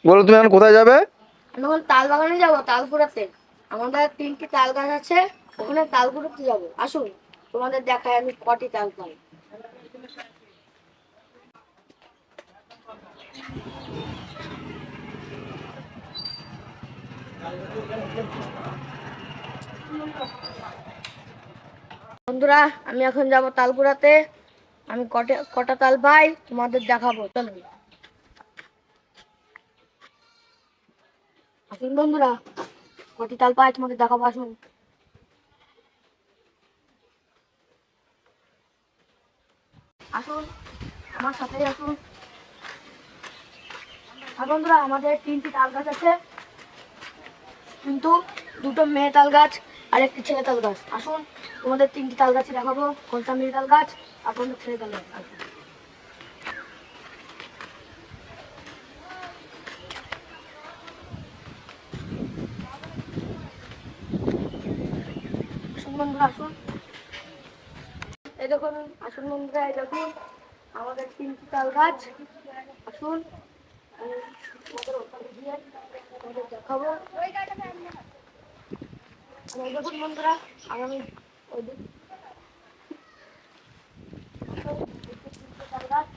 বলো তুমি এখন কোথায় যাবে? আমি এখন তাল বাগানে যাবো, তাল কুড়াতে। আমাদের 3টি তাল গাছ আছে, ওখানে তাল কুড়াতে যাবো। আসুন তোমাদের দেখায় আমি কটি তাল পাই। বন্ধুরা, আমি এখন যাব তাল কুড়াতে। আমি কটা কটা তাল পাই তোমাদের দেখাবো, চলো। আসুন বন্ধুরা, কটি তাল পাই তোমাদের দেখাবো, আসুন। আসুন আমার সাথে আসুন। আর বন্ধুরা, আমাদের 3টি তাল গাছ আছে, কিন্তু দুটো মেয়ে তাল গাছ আর একটি ছেলে তাল গাছ। আসুন তোমাদের 3টি তাল গাছে দেখাবো কোনটা মেয়ে তাল গাছ আর কোনটা ছেলে তাল গাছ। আসুন বন্ধুরা, আসুন। এই দেখুন, আসুন বন্ধুরা, এই দেখুন আমাদের 3টি তাল গাছ। আসুন আমি তোমাদের ওখানে গিয়ে তোমাদের দেখাবো। আর এই দেখুন বন্ধুরা, আগামী ওই দিন তাল গাছ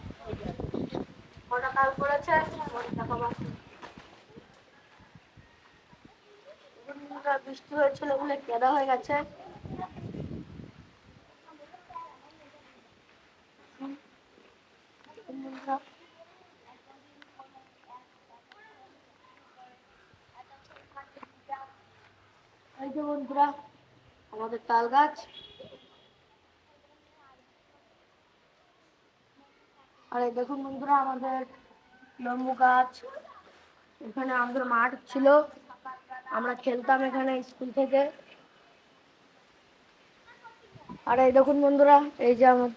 কটা তাল পড়েছে তোমাদের দেখাবো। বৃষ্টি হয়েছিল বলে কেদা হয়ে গেছে। এই যে বন্ধুরা আমাদের তাল গাছ। আর এই দেখুন বন্ধুরা আমাদের লেবু গাছ। এখানে আমাদের মাঠ ছিল, আমরা খেলতাম এখানে স্কুল থেকে। আর এই দেখুন বন্ধুরা, এই যে আমার,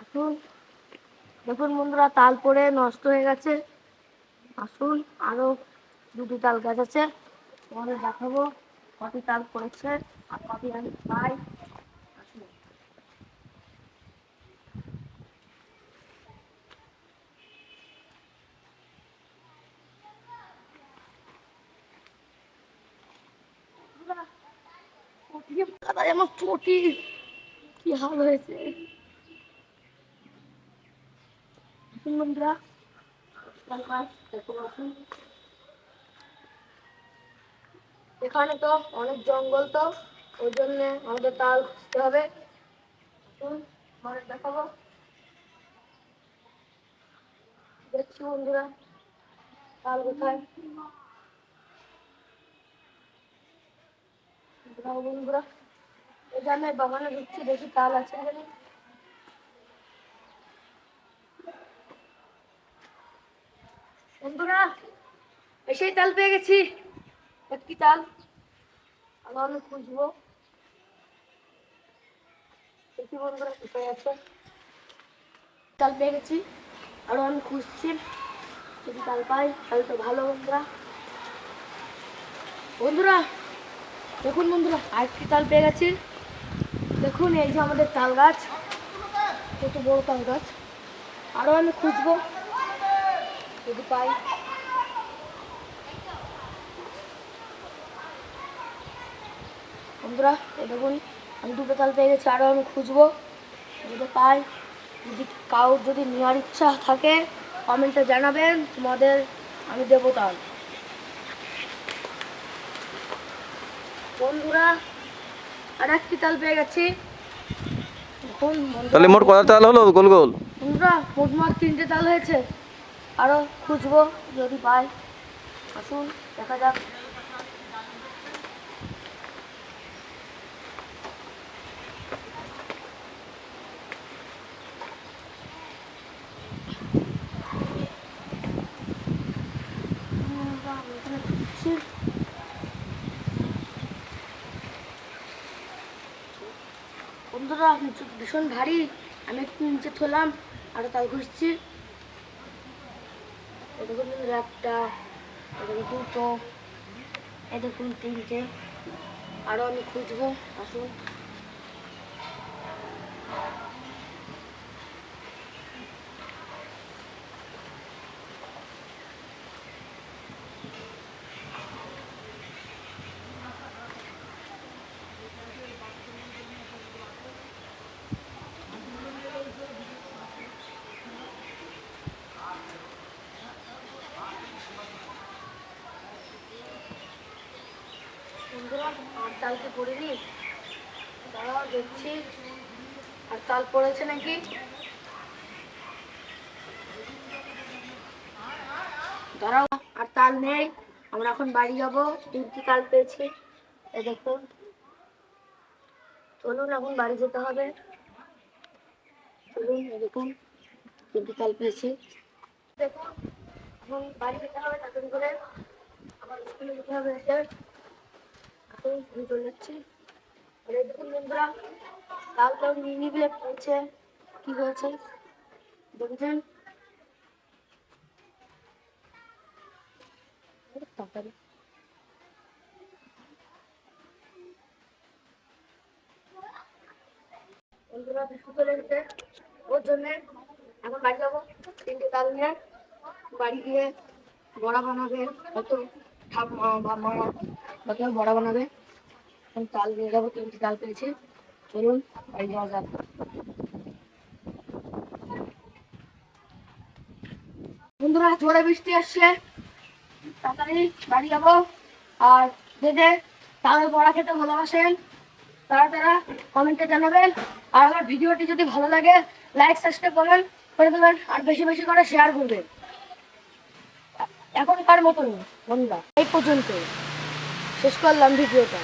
আসুন দেখুন বন্ধুরা, তাল পড়ে নষ্ট হয়ে গেছে। আসুন আরো 2টি তাল গাছ আছে, তোমাদের দেখাবো কটি তাল পড়েছে আর কটি আমি পাই। আসুন দাদা, আমার চটি কি হাল হয়েছে। আসুন বন্ধুরা, তাল গাছ দেখুন, আসুন। এখানে তো অনেক জঙ্গল, তো ওই জন্য আমাদের তাল খুঁজতে হবে। দেখাবো, দেখছি বন্ধুরা তাল কোথায়। বন্ধুরা, এই যে আমি বাগানে ঢুকছি, দেখি তাল আছে এখানে। বন্ধুরা, এসেই তাল পেয়ে গেছি, একটি তাল। আরো আমি খুঁজবো, দেখি বন্ধুরা কোথায় আছে। তাল পেয়ে গেছি, আরো আমি খুঁজছি, যদি তাল পাই তাহলে তো ভালো। বন্ধুরা বন্ধুরা দেখুন বন্ধুরা, আরেকটি তাল পেয়ে গেছি। দেখুন এই যে আমাদের তাল গাছ, কত বড় তাল গাছ। আরো আমি খুঁজবো, যদি পাই। বন্ধুরা এই দেখুন, আমি 2টো তাল পেয়ে গেছি, আরো আমি খুঁজবো, যদি পাই। যদি কারোর যদি নেওয়ার ইচ্ছা থাকে কমেন্টে জানাবেন, তোমাদের আমি দেবো তাল। বন্ধুরা আর একটি তাল পেয়ে গেছি। দেখুন তাহলে মোট কত তাল হলো গোল গোল? বন্ধুরা মোট 3টে তাল হয়েছে, আরো খুঁজবো যদি পাই। আসুন দেখা যাক। বন্ধুরা ভীষণ ভারী, আমি একটু নিচে থলাম, আরো তাল খুঁজছি। এই দেখুন একটা, এই দেখুন 2টো, এই দেখুন 3টে, আরো আমি খুঁজবো। আসুন তালকে পড়িনি, দাঁড়াও দেখছি। আর তাল পড়েছে নাকি? দাঁড়াও, আর তাল নেই। আমরা এখন বাড়ি যাবো, 3টি তাল পেয়েছি। এই দেখুন, চলুন এখন বাড়ি যেতে হবে। চলুন, এই দেখুন 3টি তাল পেয়েছি। দেখুন, এখন বাড়ি যেতে হবে তাড়াতাড়ি করে, আবার স্কুলে যেতে হবে। এসে এখন ঘুরে চলে যাচ্ছি। আর এই দেখুন বন্ধুরা, তালটাও নিয়ে নিলে পড়ছে, কি হয়েছে দেখেছেন? তাড়াতাড়ি বন্ধুরা বিস্কুট চলে এসেছে, ওর জন্যে এখন বাড়ি যাবো। 3টে তাল নিয়ে বাড়ি গিয়ে বড়া বানাবে, হয়তো মামা হয়তো বড়া বানাবে। এখন তাল নিয়ে যাবো, 3টে তাল পেয়েছি। চলুন বাড়ি যাওয়া যাক। বন্ধুরা জোরে বৃষ্টি আসছে, তাড়াতাড়ি বাড়ি যাবো। আর যে যে তালের বড়া খেতে ভালোবাসেন তারা তারা কমেন্টে জানাবেন। আর আমার ভিডিওটি যদি ভালো লাগে লাইক সাবস্ক্রাইব করে দেবেন, আর বেশি বেশি করে শেয়ার করবেন। এখনকার মতন বন্ধুরা এই পর্যন্ত শেষ করলাম ভিডিওটা।